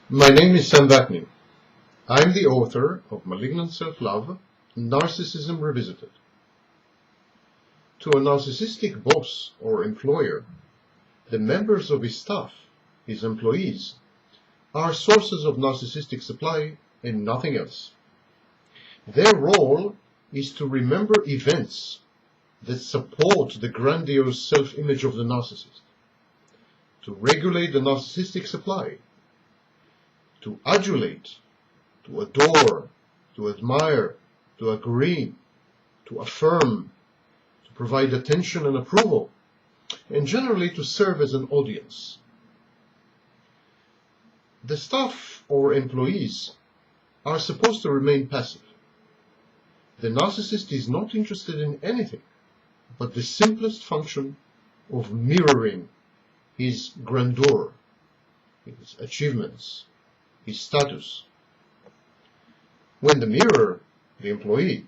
My name is Sam Vaknin. I'm the author of Malignant Self-Love, Narcissism Revisited. To a narcissistic boss or employer, the members of his staff, his employees, are sources of narcissistic supply and nothing else. Their role is to remember events that support the grandiose self-image of the narcissist, to regulate the narcissistic supply, to adulate, to adore, to admire, to agree, to affirm, to provide attention and approval, and generally to serve as an audience. The staff or employees are supposed to remain passive. The narcissist is not interested in anything but the simplest function of mirroring his grandeur, his achievements, his status. When the mirror, the employee,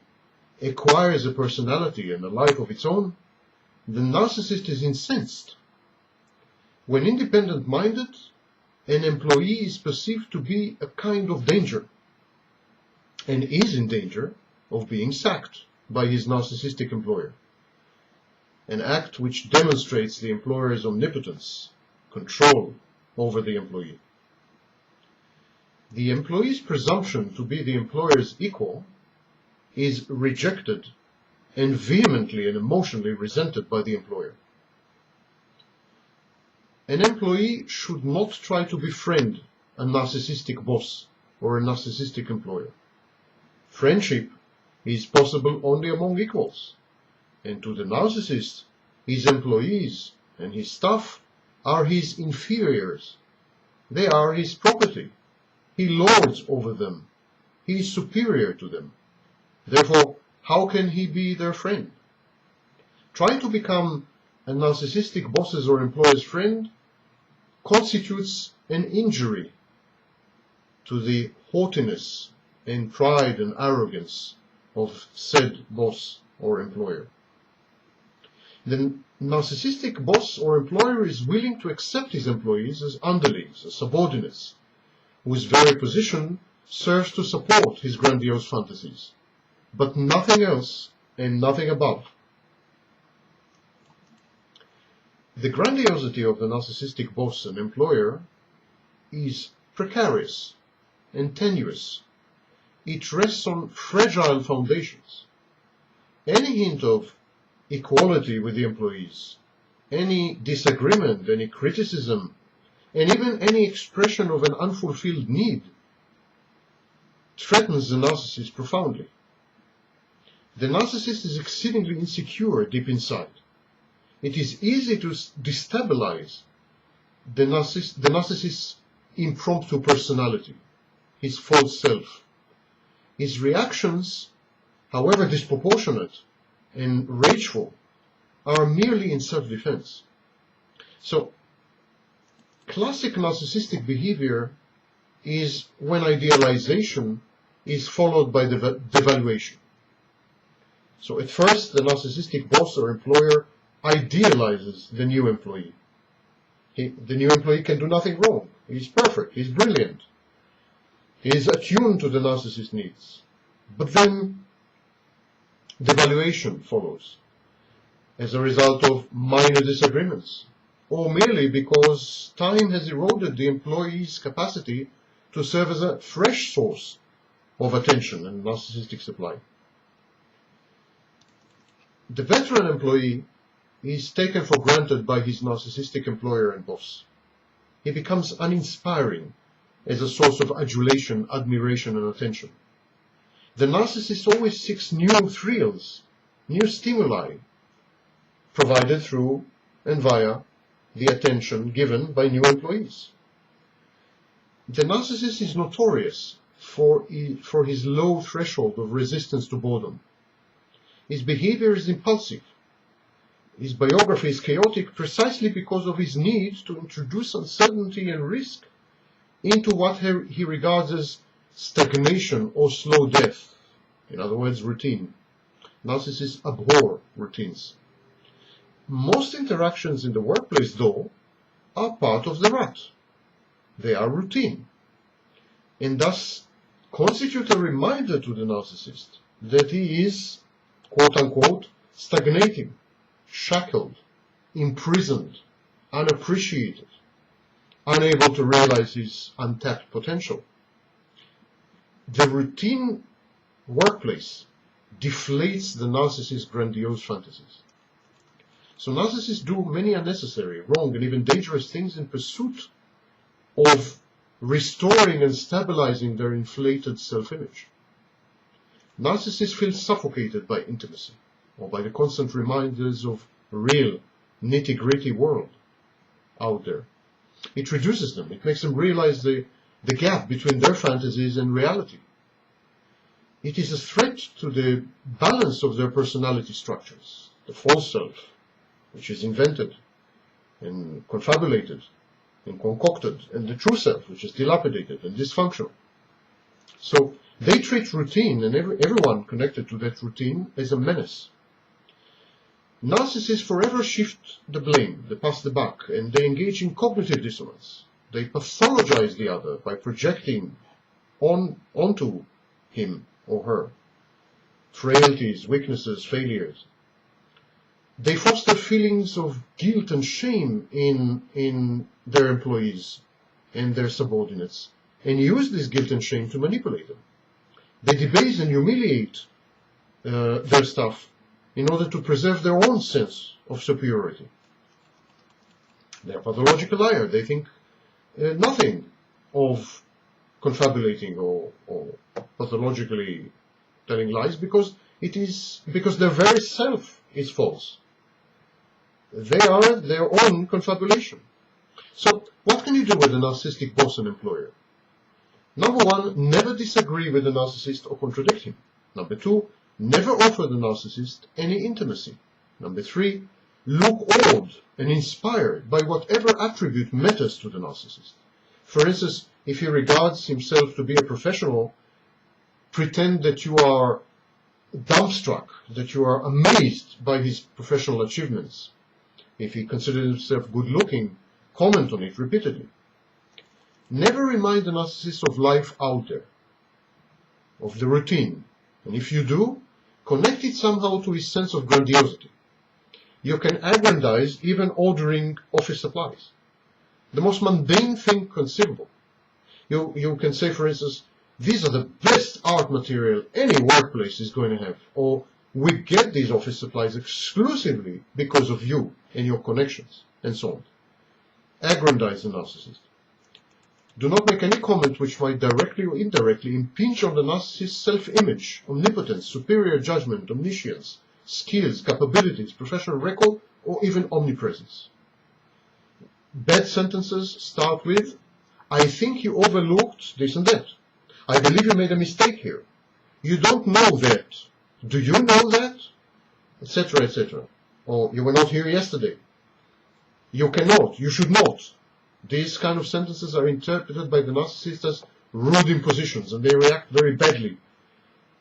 acquires a personality and a life of its own, the narcissist is incensed. When independent-minded, an employee is perceived to be a kind of danger, and is in danger of being sacked by his narcissistic employer, an act which demonstrates the employer's omnipotence, control over the employee. The employee's presumption to be the employer's equal is rejected and vehemently and emotionally resented by the employer. An employee should not try to befriend a narcissistic boss or a narcissistic employer. Friendship is possible only among equals, and to the narcissist, his employees and his staff are his inferiors. They are his property. He lords over them. He is superior to them. Therefore, how can he be their friend? Trying to become a narcissistic boss's or employer's friend constitutes an injury to the haughtiness and pride and arrogance of said boss or employer. The narcissistic boss or employer is willing to accept his employees as underlings, as subordinates, whose very position serves to support his grandiose fantasies, but nothing else and nothing above. The grandiosity of the narcissistic boss and employer is precarious and tenuous. It rests on fragile foundations. Any hint of equality with the employees, any disagreement, any criticism, and even any expression of an unfulfilled need threatens the narcissist profoundly. The narcissist is exceedingly insecure deep inside. It is easy to destabilize the narcissist's impromptu personality, his false self. His reactions, however disproportionate and rageful, are merely in self-defense. So, classic narcissistic behavior is when idealization is followed by devaluation. So at first, the narcissistic boss or employer idealizes the new employee. The new employee can do nothing wrong. He's perfect. He's brilliant. He is attuned to the narcissist's needs. But then devaluation follows as a result of minor disagreements, or merely because time has eroded the employee's capacity to serve as a fresh source of attention and narcissistic supply. The veteran employee is taken for granted by his narcissistic employer and boss. He becomes uninspiring as a source of adulation, admiration, and attention. The narcissist always seeks new thrills, new stimuli, provided through and via the attention given by new employees. The narcissist is notorious for his low threshold of resistance to boredom. His behavior is impulsive. His biography is chaotic precisely because of his need to introduce uncertainty and risk into what he regards as stagnation or slow death. In other words, routine. Narcissists abhor routines. Most interactions in the workplace, though, are part of the rut. They are routine. and thus constitute a reminder to the narcissist that he is, quote-unquote, stagnating, shackled, imprisoned, unappreciated, unable to realize his untapped potential. The routine workplace deflates the narcissist's grandiose fantasies. So narcissists do many unnecessary, wrong, and even dangerous things in pursuit of restoring and stabilizing their inflated self-image. Narcissists feel suffocated by intimacy, or by the constant reminders of real, nitty-gritty world out there. It reduces them. It makes them realize the gap between their fantasies and reality. It is a threat to the balance of their personality structures, the false self, which is invented and confabulated and concocted, and the true self, which is dilapidated and dysfunctional. So they treat routine and everyone connected to that routine as a menace. Narcissists forever shift the blame, they pass the buck, and they engage in cognitive dissonance. They pathologize the other by projecting onto him or her frailties, weaknesses, failures. They foster feelings of guilt and shame in their employees and their subordinates, and use this guilt and shame to manipulate them. They debase and humiliate their staff in order to preserve their own sense of superiority. They are pathological liars. They think nothing of confabulating or pathologically telling lies because their very self is false. They are their own confabulation. So what can you do with a narcissistic boss and employer? Number one, never disagree with the narcissist or contradict him. Number two, never offer the narcissist any intimacy. Number three, look awed and inspired by whatever attribute matters to the narcissist. For instance, if he regards himself to be a professional, pretend that you are dumbstruck, that you are amazed by his professional achievements. If he considers himself good-looking, comment on it repeatedly. Never remind the narcissist of life out there, of the routine. And if you do, connect it somehow to his sense of grandiosity. You can aggrandize even ordering office supplies. The most mundane thing conceivable. You can say, for instance, these are the best art material any workplace is going to have. Or we get these office supplies exclusively because of you and your connections, and so on. Aggrandize the narcissist. Do not make any comment which might directly or indirectly impinge on the narcissist's self-image, omnipotence, superior judgment, omniscience, skills, capabilities, professional record, or even omnipresence. Bad sentences start with, I think you overlooked this and that. I believe you made a mistake here. You don't know that. Do you know that? Etc., etc. Or you were not here yesterday. You cannot. You should not. These kind of sentences are interpreted by the narcissist as rude impositions, and they react very badly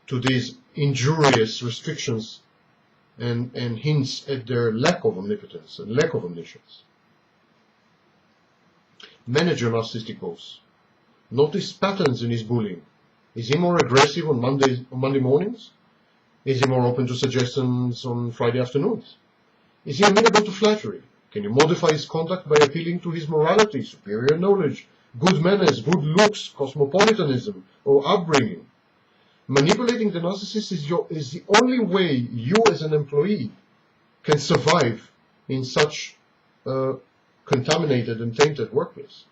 to these injurious restrictions and hints at their lack of omnipotence and lack of omniscience. Manage your narcissistic boss. Notice patterns in his bullying. Is he more aggressive on Monday mornings? Is he more open to suggestions on Friday afternoons? Is he amenable to flattery? Can you modify his conduct by appealing to his morality, superior knowledge, good manners, good looks, cosmopolitanism, or upbringing? Manipulating the narcissist is the only way you as an employee can survive in such a contaminated and tainted workplace.